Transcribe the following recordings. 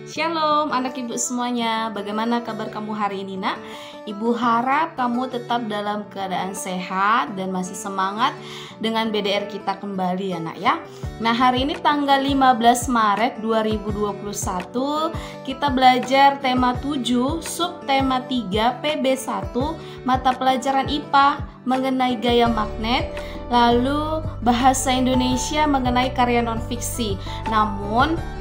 Shalom anak ibu semuanya, bagaimana kabar kamu hari ini nak? Ibu harap kamu tetap dalam keadaan sehat dan masih semangat dengan BDR kita kembali ya nak ya. Nah hari ini tanggal 15 Maret 2021 kita belajar tema 7, subtema 3 PB1, mata pelajaran IPA mengenai gaya magnet, lalu bahasa Indonesia mengenai karya non-fiksi. Namun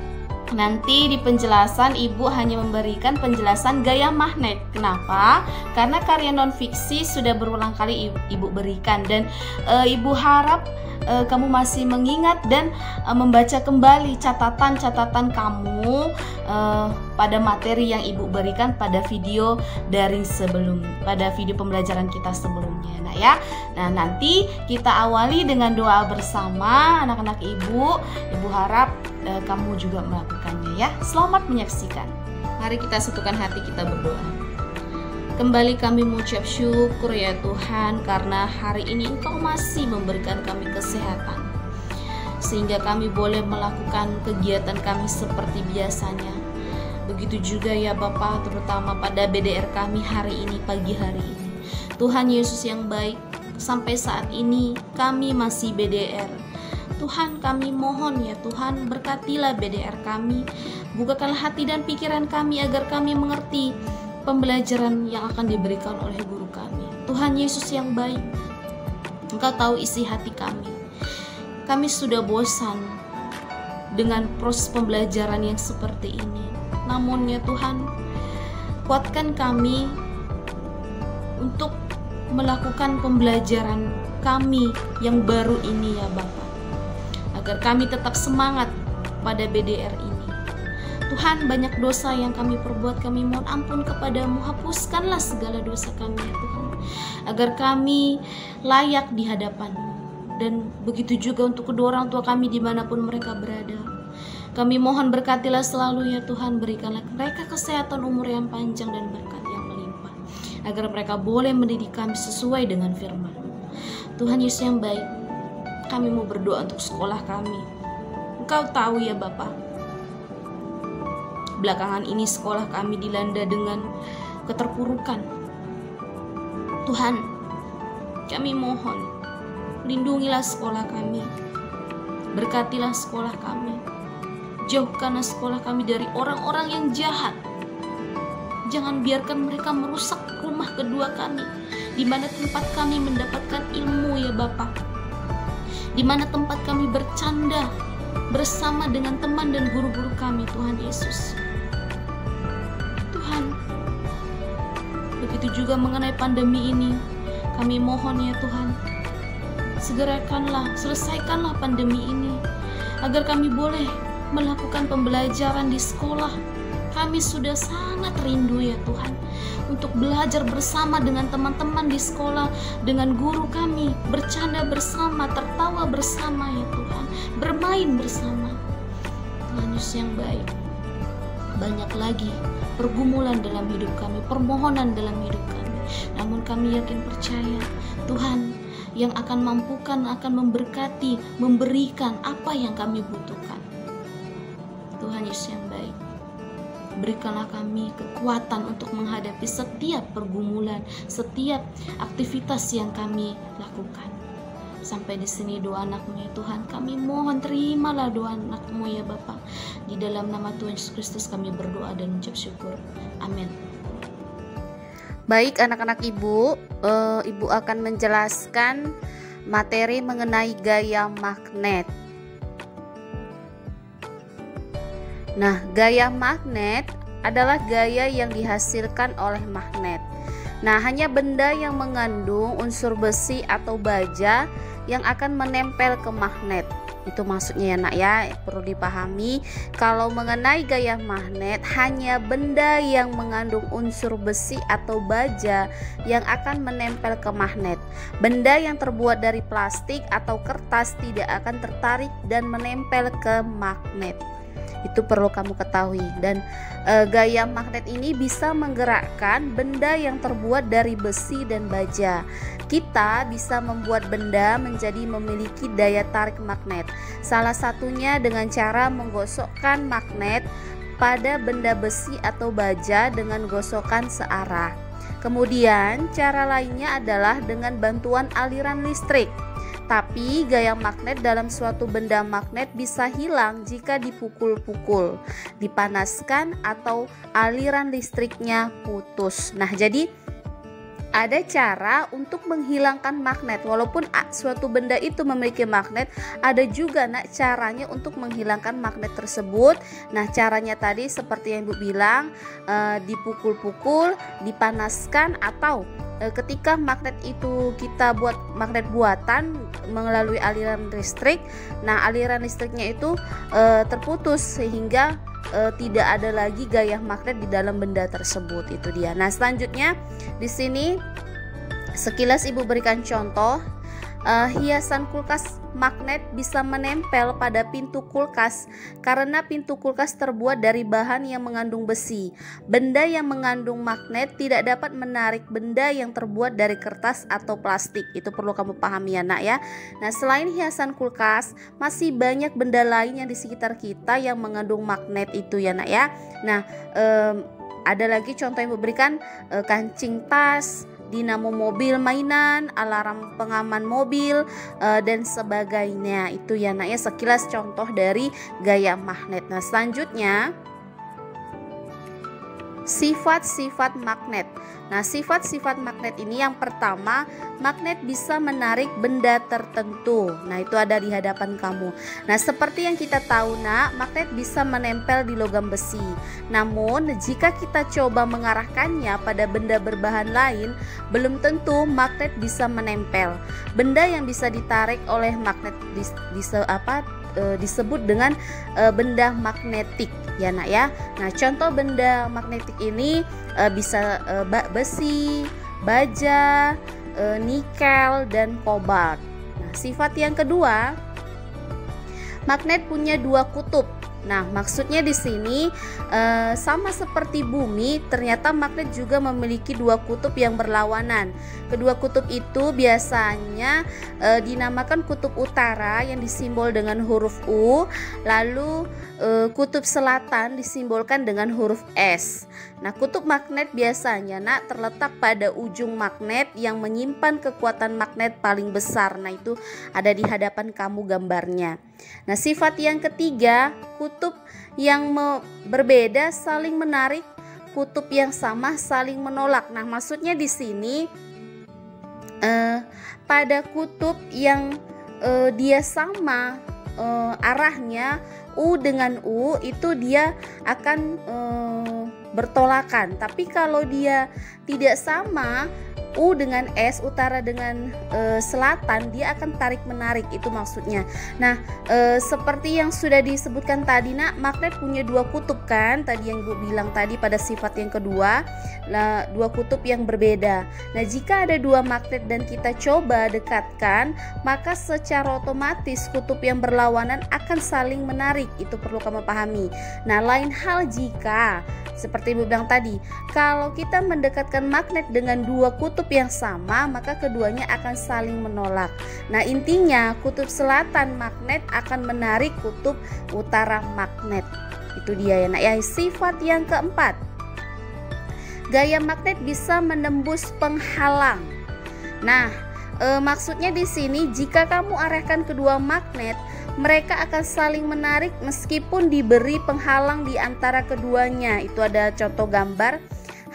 nanti di penjelasan ibu hanya memberikan penjelasan gaya magnet. Kenapa? Karena karya non-fiksi sudah berulang kali ibu berikan dan ibu harap kamu masih mengingat dan membaca kembali catatan-catatan kamu pada materi yang ibu berikan pada video daring pada video pembelajaran kita sebelumnya. Nah ya, nah nanti kita awali dengan doa bersama anak-anak ibu. Ibu harap kamu juga melakukannya ya. Selamat menyaksikan. Mari kita satukan hati, kita berdoa. Kembali kami mengucap syukur ya Tuhan, karena hari ini Engkau masih memberikan kami kesehatan, sehingga kami boleh melakukan kegiatan kami seperti biasanya. Begitu juga ya Bapa, terutama pada BDR kami hari ini, pagi hari ini. Tuhan Yesus yang baik, sampai saat ini kami masih BDR. Tuhan, kami mohon ya Tuhan, berkatilah BDR kami, bukakanlah hati dan pikiran kami agar kami mengerti pembelajaran yang akan diberikan oleh guru kami. Tuhan Yesus yang baik, Engkau tahu isi hati kami. Kami sudah bosan dengan proses pembelajaran yang seperti ini. Namun ya Tuhan, kuatkan kami untuk melakukan pembelajaran kami yang baru ini ya Bapa, agar kami tetap semangat pada BDR ini. Tuhan, banyak dosa yang kami perbuat, kami mohon ampun kepadamu. Hapuskanlah segala dosa kami ya Tuhan, agar kami layak di hadapan-Mu. Dan begitu juga untuk kedua orang tua kami dimanapun mereka berada. Kami mohon berkatilah selalu ya Tuhan, berikanlah mereka kesehatan, umur yang panjang dan berkat yang melimpah, agar mereka boleh mendidik kami sesuai dengan firman-Mu. Tuhan Yesus yang baik, kami mau berdoa untuk sekolah kami. Engkau tahu ya Bapa, belakangan ini sekolah kami dilanda dengan keterpurukan. Tuhan, kami mohon, lindungilah sekolah kami, berkatilah sekolah kami, jauhkanlah sekolah kami dari orang-orang yang jahat. Jangan biarkan mereka merusak rumah kedua kami, di mana tempat kami mendapatkan ilmu ya Bapa, di mana tempat kami bercanda bersama dengan teman dan guru-guru kami. Tuhan Yesus, Tuhan, begitu juga mengenai pandemi ini, kami mohon ya Tuhan, selesaikanlah pandemi ini, agar kami boleh melakukan pembelajaran di sekolah. Kami sudah sangat rindu ya Tuhan, untuk belajar bersama dengan teman-teman di sekolah, dengan guru kami, bercanda bersama, tertawa bersama ya Tuhan, bermain bersama. Tuhan Yesus yang baik, banyak lagi pergumulan dalam hidup kami, permohonan dalam hidup kami. Namun kami yakin percaya Tuhan yang akan mampukan, akan memberkati, memberikan apa yang kami butuhkan. Tuhan Yesus yang baik, berikanlah kami kekuatan untuk menghadapi setiap pergumulan, setiap aktivitas yang kami lakukan. Sampai di sini doa anak-Mu ya Tuhan, kami mohon terimalah doa anak-Mu ya Bapa. Di dalam nama Tuhan Yesus Kristus kami berdoa dan mengucap syukur. Amin. Baik anak-anak ibu, ibu akan menjelaskan materi mengenai gaya magnet. Nah, gaya magnet adalah gaya yang dihasilkan oleh magnet. Nah, hanya benda yang mengandung unsur besi atau baja yang akan menempel ke magnet. Itu maksudnya ya nak ya, perlu dipahami. Kalau mengenai gaya magnet, hanya benda yang mengandung unsur besi atau baja yang akan menempel ke magnet. Benda yang terbuat dari plastik atau kertas tidak akan tertarik dan menempel ke magnet. Itu perlu kamu ketahui. Dan gaya magnet ini bisa menggerakkan benda yang terbuat dari besi dan baja. Kita bisa membuat benda menjadi memiliki daya tarik magnet. Salah satunya dengan cara menggosokkan magnet pada benda besi atau baja dengan gosokan searah. Kemudian cara lainnya adalah dengan bantuan aliran listrik. Tapi gaya magnet dalam suatu benda magnet bisa hilang jika dipukul-pukul, dipanaskan, atau aliran listriknya putus. Nah, jadi ada cara untuk menghilangkan magnet. Walaupun suatu benda itu memiliki magnet, ada juga caranya untuk menghilangkan magnet tersebut. Nah, caranya tadi seperti yang Ibu bilang, dipukul-pukul, dipanaskan, atau ketika magnet itu kita buat magnet buatan melalui aliran listrik. Nah, aliran listriknya itu terputus sehingga tidak ada lagi gaya magnet di dalam benda tersebut. Itu dia. Nah, selanjutnya di sini sekilas Ibu berikan contoh. Hiasan kulkas magnet bisa menempel pada pintu kulkas karena pintu kulkas terbuat dari bahan yang mengandung besi. Benda yang mengandung magnet tidak dapat menarik benda yang terbuat dari kertas atau plastik. Itu perlu kamu pahami ya nak ya. Nah, selain hiasan kulkas, masih banyak benda lain yang di sekitar kita yang mengandung magnet itu ya nak ya. Nah, ada lagi contoh yang memberikan kancing tas, dinamo mobil mainan, alarm pengaman mobil, dan sebagainya. Itu ya nak ya, sekilas contoh dari gaya magnet. Nah, selanjutnya sifat-sifat magnet. Nah, sifat-sifat magnet ini yang pertama, magnet bisa menarik benda tertentu. Nah, itu ada di hadapan kamu. Nah, seperti yang kita tahu nak, magnet bisa menempel di logam besi. Namun, jika kita coba mengarahkannya pada benda berbahan lain, belum tentu magnet bisa menempel. Benda yang bisa ditarik oleh magnet disebut dengan benda magnetik ya nak ya. Nah, contoh benda magnetik ini bisa besi, baja, nikel, dan kobalt. Nah, sifat yang kedua, magnet punya dua kutub. Nah, maksudnya di sini sama seperti bumi, ternyata magnet juga memiliki dua kutub yang berlawanan. Kedua kutub itu biasanya dinamakan kutub utara yang disimbol dengan huruf U, lalu kutub selatan disimbolkan dengan huruf S. Nah, kutub magnet biasanya nak terletak pada ujung magnet yang menyimpan kekuatan magnet paling besar. Nah, itu ada di hadapan kamu gambarnya. Nah, sifat yang ketiga, kutub yang berbeda saling menarik, kutub yang sama saling menolak. Nah, maksudnya di sini pada kutub yang dia sama arahnya U dengan U, itu dia akan bertolakan. Tapi kalau dia tidak sama, U dengan S, utara dengan selatan, dia akan tarik menarik, itu maksudnya. Nah, seperti yang sudah disebutkan tadi nak, magnet punya dua kutub kan, tadi yang Ibu bilang tadi pada sifat yang kedua, dua kutub yang berbeda. Nah, jika ada dua magnet dan kita coba dekatkan, maka secara otomatis kutub yang berlawanan akan saling menarik, itu perlu kamu pahami. Nah, lain hal jika seperti Ibu bilang tadi, kalau kita mendekatkan magnet dengan dua kutub yang sama, maka keduanya akan saling menolak. Nah, intinya kutub selatan magnet akan menarik kutub utara magnet. Itu dia ya nak ya. Sifat yang keempat, gaya magnet bisa menembus penghalang. Nah, maksudnya di sini jika kamu arahkan kedua magnet, mereka akan saling menarik meskipun diberi penghalang di antara keduanya. Itu ada contoh gambar.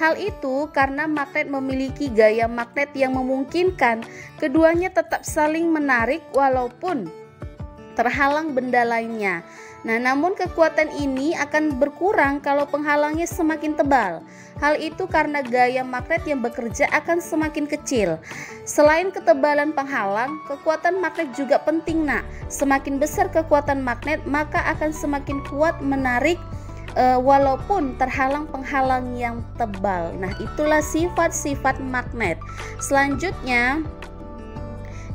Hal itu karena magnet memiliki gaya magnet yang memungkinkan keduanya tetap saling menarik walaupun terhalang benda lainnya. Nah, namun kekuatan ini akan berkurang kalau penghalangnya semakin tebal. Hal itu karena gaya magnet yang bekerja akan semakin kecil. Selain ketebalan penghalang, kekuatan magnet juga penting nak. Semakin besar kekuatan magnet, maka akan semakin kuat menarik walaupun terhalang penghalang yang tebal. Nah, itulah sifat-sifat magnet. Selanjutnya,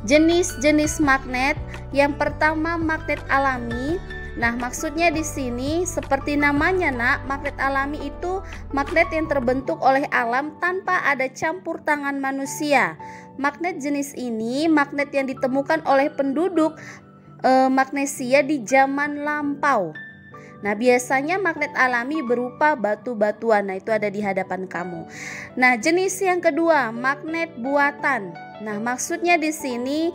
jenis-jenis magnet. Yang pertama, magnet alami. Nah, maksudnya di sini seperti namanya nak, magnet alami itu magnet yang terbentuk oleh alam tanpa ada campur tangan manusia. Magnet jenis ini magnet yang ditemukan oleh penduduk Magnesia di zaman lampau. Nah, biasanya magnet alami berupa batu-batuan. Nah, itu ada di hadapan kamu. Nah, jenis yang kedua, magnet buatan. Nah, maksudnya di sini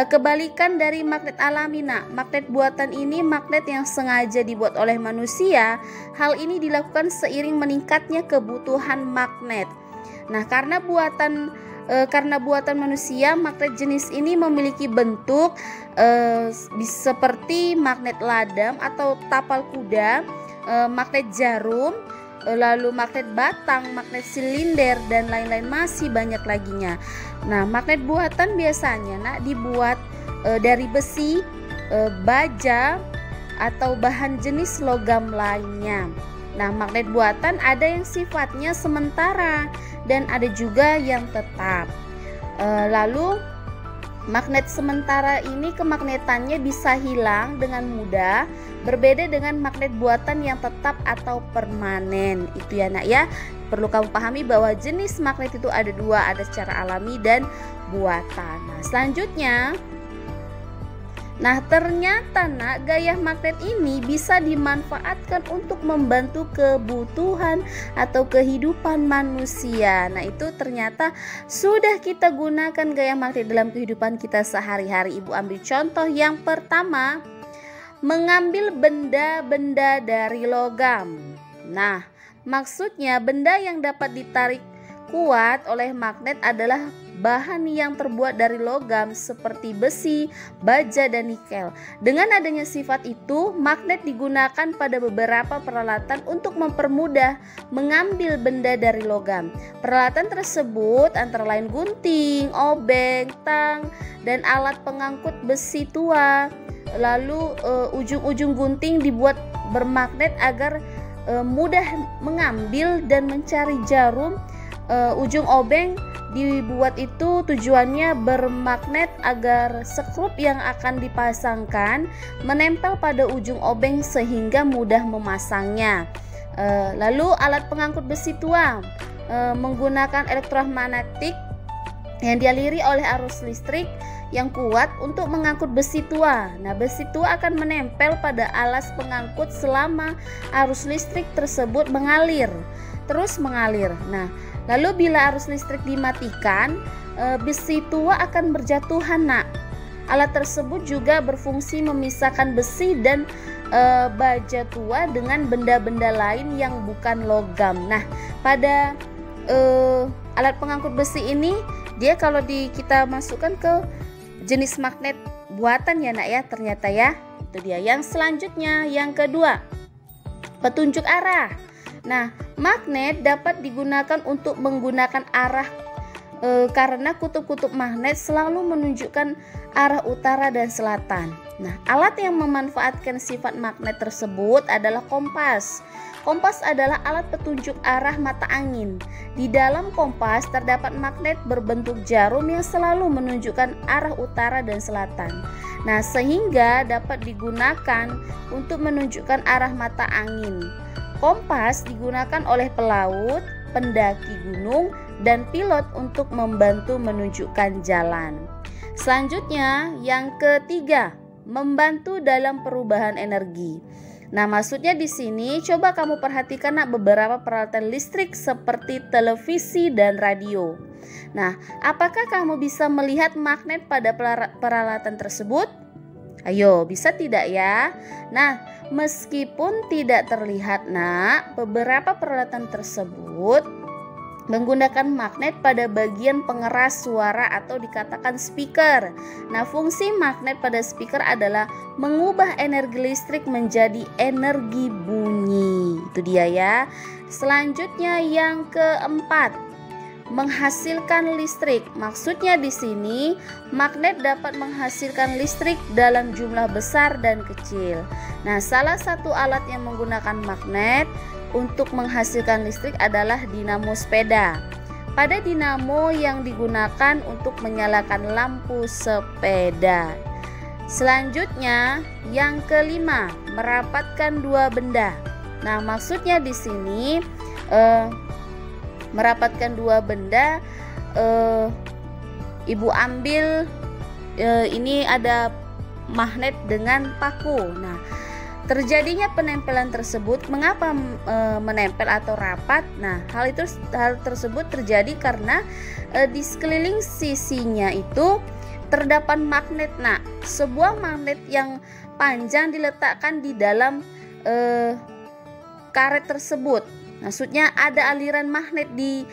kebalikan dari magnet alami. Nah, magnet buatan ini magnet yang sengaja dibuat oleh manusia. Hal ini dilakukan seiring meningkatnya kebutuhan magnet. Nah, karena buatan manusia, magnet jenis ini memiliki bentuk seperti magnet ladam atau tapal kuda, magnet jarum, lalu magnet batang, magnet silinder, dan lain-lain, masih banyak laginya. Nah, magnet buatan biasanya dibuat dari besi, baja, atau bahan jenis logam lainnya. Nah, magnet buatan ada yang sifatnya sementara dan ada juga yang tetap. Lalu magnet sementara ini kemagnetannya bisa hilang dengan mudah, berbeda dengan magnet buatan yang tetap atau permanen. Itu ya nak ya. Perlu kamu pahami bahwa jenis magnet itu ada dua, ada secara alami dan buatan. Nah, selanjutnya, ternyata nak, gaya magnet ini bisa dimanfaatkan untuk membantu kebutuhan atau kehidupan manusia. Nah, itu ternyata sudah kita gunakan gaya magnet dalam kehidupan kita sehari-hari. Ibu ambil contoh yang pertama, mengambil benda-benda dari logam. Nah, maksudnya benda yang dapat ditarik kuat oleh magnet adalah bahan yang terbuat dari logam seperti besi, baja, dan nikel. Dengan adanya sifat itu, magnet digunakan pada beberapa peralatan untuk mempermudah mengambil benda dari logam. Peralatan tersebut antara lain gunting, obeng, tang, dan alat pengangkut besi tua. Lalu ujung-ujung gunting dibuat bermagnet agar mudah mengambil dan mencari jarum. Ujung obeng dibuat itu tujuannya bermagnet agar skrup yang akan dipasangkan menempel pada ujung obeng sehingga mudah memasangnya. Lalu alat pengangkut besi tua menggunakan elektromagnetik yang dialiri oleh arus listrik yang kuat untuk mengangkut besi tua. Nah, besi tua akan menempel pada alas pengangkut selama arus listrik tersebut terus mengalir. Nah, lalu bila arus listrik dimatikan, besi tua akan berjatuhan nak. Alat tersebut juga berfungsi memisahkan besi dan baja tua dengan benda-benda lain yang bukan logam. Nah, pada alat pengangkut besi ini, dia kalau kita masukkan ke jenis magnet buatan ya nak ya, ternyata ya. Itu dia. Yang selanjutnya, yang kedua, petunjuk arah. Nah, magnet dapat digunakan untuk menggunakan arah karena kutub-kutub magnet selalu menunjukkan arah utara dan selatan. Nah, alat yang memanfaatkan sifat magnet tersebut adalah kompas. Kompas adalah alat petunjuk arah mata angin. Di dalam kompas terdapat magnet berbentuk jarum yang selalu menunjukkan arah utara dan selatan. Nah, sehingga dapat digunakan untuk menunjukkan arah mata angin. Kompas digunakan oleh pelaut, pendaki gunung, dan pilot untuk membantu menunjukkan jalan. Selanjutnya, yang ketiga, membantu dalam perubahan energi. Nah, maksudnya di sini coba kamu perhatikan beberapa peralatan listrik seperti televisi dan radio. Nah, apakah kamu bisa melihat magnet pada peralatan tersebut? Ayo, bisa tidak ya? Nah, meskipun tidak terlihat nak, beberapa peralatan tersebut menggunakan magnet pada bagian pengeras suara atau dikatakan speaker. Nah, fungsi magnet pada speaker adalah mengubah energi listrik menjadi energi bunyi. Itu dia ya. Selanjutnya yang keempat, menghasilkan listrik. Maksudnya di sini magnet dapat menghasilkan listrik dalam jumlah besar dan kecil. Nah, salah satu alat yang menggunakan magnet untuk menghasilkan listrik adalah dinamo sepeda. Pada dinamo yang digunakan untuk menyalakan lampu sepeda. Selanjutnya, yang kelima, merapatkan dua benda. Nah, maksudnya di sini merapatkan dua benda, ibu ambil ini ada magnet dengan paku. Nah, Terjadinya penempelan tersebut, mengapa menempel atau rapat? Nah, hal tersebut terjadi karena di sekeliling sisinya itu terdapat magnet. Nah, sebuah magnet yang panjang diletakkan di dalam karet tersebut. Maksudnya ada aliran magnet di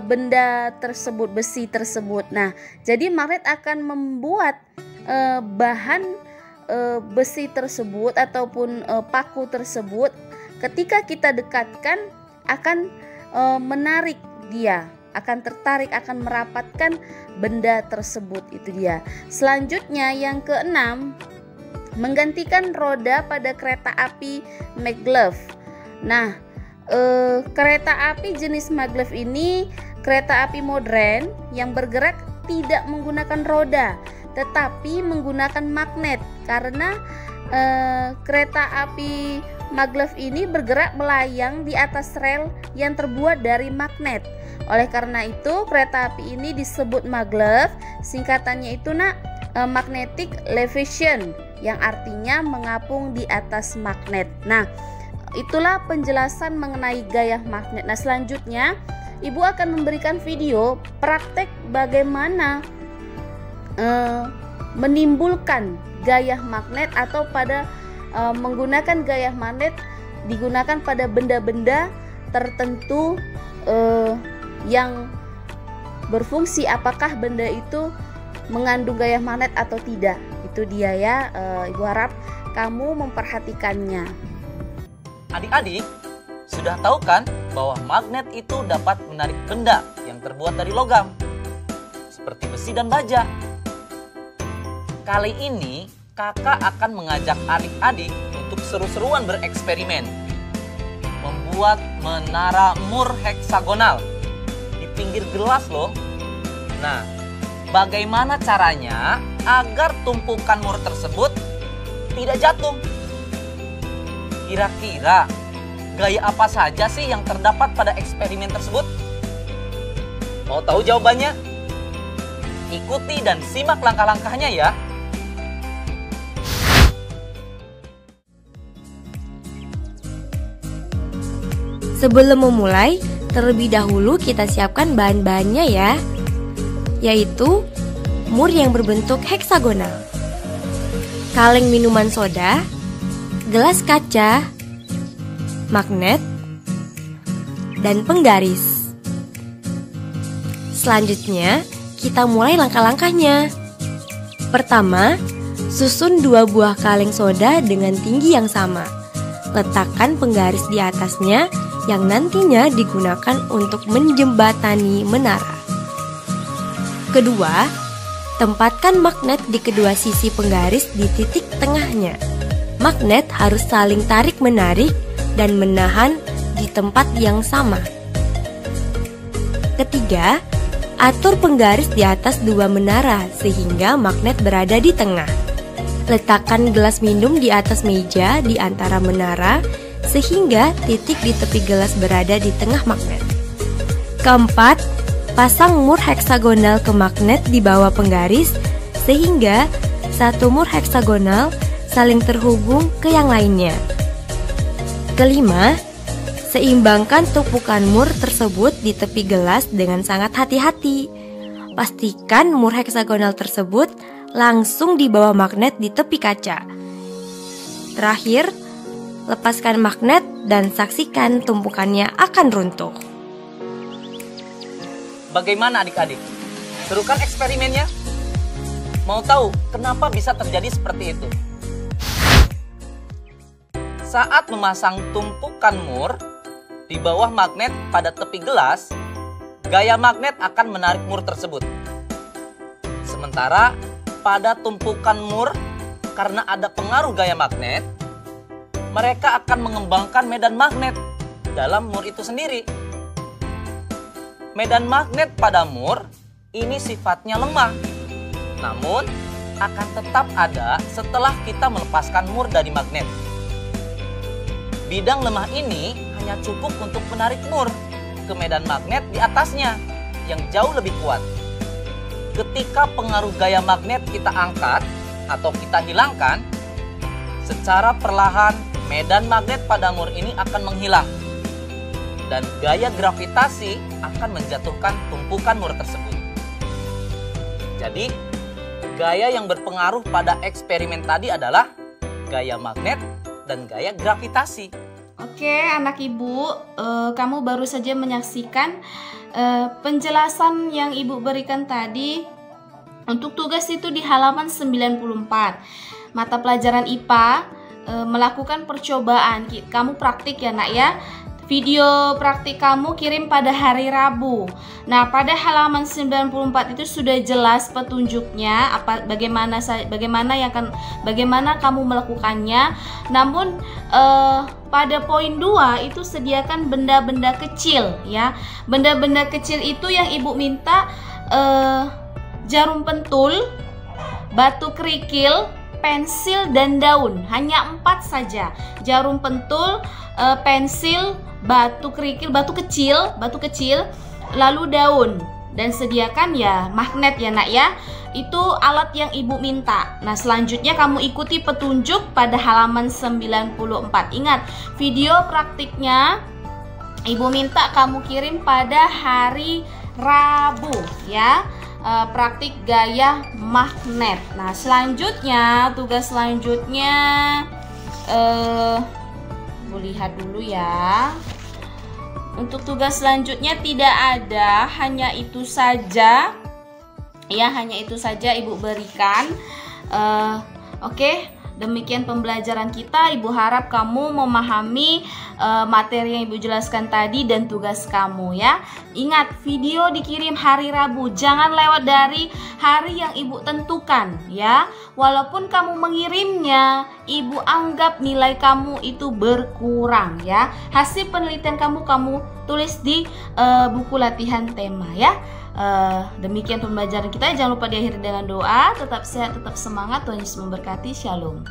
benda tersebut, besi tersebut. Nah, jadi magnet akan membuat bahan besi tersebut ataupun paku tersebut ketika kita dekatkan akan menarik dia, akan tertarik, akan merapatkan benda tersebut. Itu dia. Selanjutnya yang keenam, menggantikan roda pada kereta api maglev. Nah, kereta api jenis maglev ini kereta api modern yang bergerak tidak menggunakan roda tetapi menggunakan magnet, karena kereta api maglev ini bergerak melayang di atas rel yang terbuat dari magnet. Oleh karena itu kereta api ini disebut maglev, singkatannya itu magnetic levitation, yang artinya mengapung di atas magnet. Nah, itulah penjelasan mengenai gaya magnet. Nah, selanjutnya Ibu akan memberikan video praktek bagaimana menimbulkan gaya magnet atau menggunakan gaya magnet digunakan pada benda-benda tertentu yang berfungsi, apakah benda itu mengandung gaya magnet atau tidak. Itu dia ya, Ibu harap kamu memperhatikannya. Adik-adik, sudah tahu kan bahwa magnet itu dapat menarik benda yang terbuat dari logam, seperti besi dan baja. Kali ini kakak akan mengajak adik-adik untuk seru-seruan bereksperimen, membuat menara mur heksagonal di pinggir gelas loh. Nah, bagaimana caranya agar tumpukan mur tersebut tidak jatuh? Kira-kira gaya apa saja sih yang terdapat pada eksperimen tersebut? Mau tahu jawabannya? Ikuti dan simak langkah-langkahnya ya. Sebelum memulai, terlebih dahulu kita siapkan bahan-bahannya ya, yaitu mur yang berbentuk heksagonal, kaleng minuman soda, gelas kaca, magnet, dan penggaris. Selanjutnya, kita mulai langkah-langkahnya. Pertama, susun 2 buah kaleng soda dengan tinggi yang sama. Letakkan penggaris di atasnya yang nantinya digunakan untuk menjembatani menara. Kedua, tempatkan magnet di kedua sisi penggaris di titik tengahnya. Magnet harus saling tarik-menarik dan menahan di tempat yang sama. Ketiga, atur penggaris di atas 2 menara sehingga magnet berada di tengah. Letakkan gelas minum di atas meja di antara menara sehingga titik di tepi gelas berada di tengah magnet. Keempat, pasang mur heksagonal ke magnet di bawah penggaris sehingga satu mur heksagonal saling terhubung ke yang lainnya. Kelima, seimbangkan tumpukan mur tersebut di tepi gelas dengan sangat hati-hati. Pastikan mur heksagonal tersebut langsung di bawah magnet di tepi kaca. Terakhir, lepaskan magnet dan saksikan tumpukannya akan runtuh. Bagaimana adik-adik? Seru kan eksperimennya? Mau tahu kenapa bisa terjadi seperti itu? Saat memasang tumpukan mur di bawah magnet pada tepi gelas, gaya magnet akan menarik mur tersebut. Sementara pada tumpukan mur, karena ada pengaruh gaya magnet, mereka akan mengembangkan medan magnet dalam mur itu sendiri. Medan magnet pada mur ini sifatnya lemah, namun akan tetap ada setelah kita melepaskan mur dari magnet. Bidang lemah ini hanya cukup untuk menarik mur ke medan magnet di atasnya yang jauh lebih kuat. Ketika pengaruh gaya magnet kita angkat atau kita hilangkan, secara perlahan medan magnet pada mur ini akan menghilang dan gaya gravitasi akan menjatuhkan tumpukan mur tersebut. Jadi, gaya yang berpengaruh pada eksperimen tadi adalah gaya magnet dan gaya gravitasi. Oke, anak ibu, kamu baru saja menyaksikan penjelasan yang ibu berikan tadi. Untuk tugas itu di halaman 94. Mata pelajaran IPA melakukan percobaan. Kamu praktik ya nak ya. Video praktik kamu kirim pada hari Rabu. Nah, pada halaman 94 itu sudah jelas petunjuknya bagaimana kamu melakukannya. Namun pada poin 2 itu sediakan benda-benda kecil ya. Benda-benda kecil itu yang ibu minta jarum pentul, batu kerikil, pensil dan daun. Hanya 4 saja. Jarum pentul, pensil, batu kerikil, batu kecil, lalu daun. Dan sediakan ya magnet ya nak ya. Itu alat yang ibu minta. Nah, selanjutnya kamu ikuti petunjuk pada halaman 94. Ingat, video praktiknya ibu minta kamu kirim pada hari Rabu ya. Praktik gaya magnet. Nah, selanjutnya tugas selanjutnya lihat dulu ya. Untuk tugas selanjutnya tidak ada, hanya itu saja ya, hanya itu saja ibu berikan. Oke, demikian pembelajaran kita. Ibu harap kamu memahami materi yang ibu jelaskan tadi dan tugas kamu ya. Ingat, video dikirim hari Rabu, jangan lewat dari hari yang ibu tentukan ya. Walaupun kamu mengirimnya, ibu anggap nilai kamu itu berkurang ya. Hasil penelitian kamu tulis di buku latihan tema ya. Demikian pembelajaran kita. Jangan lupa diakhiri dengan doa. Tetap sehat, tetap semangat. Tuhan Yesus memberkati. Shalom.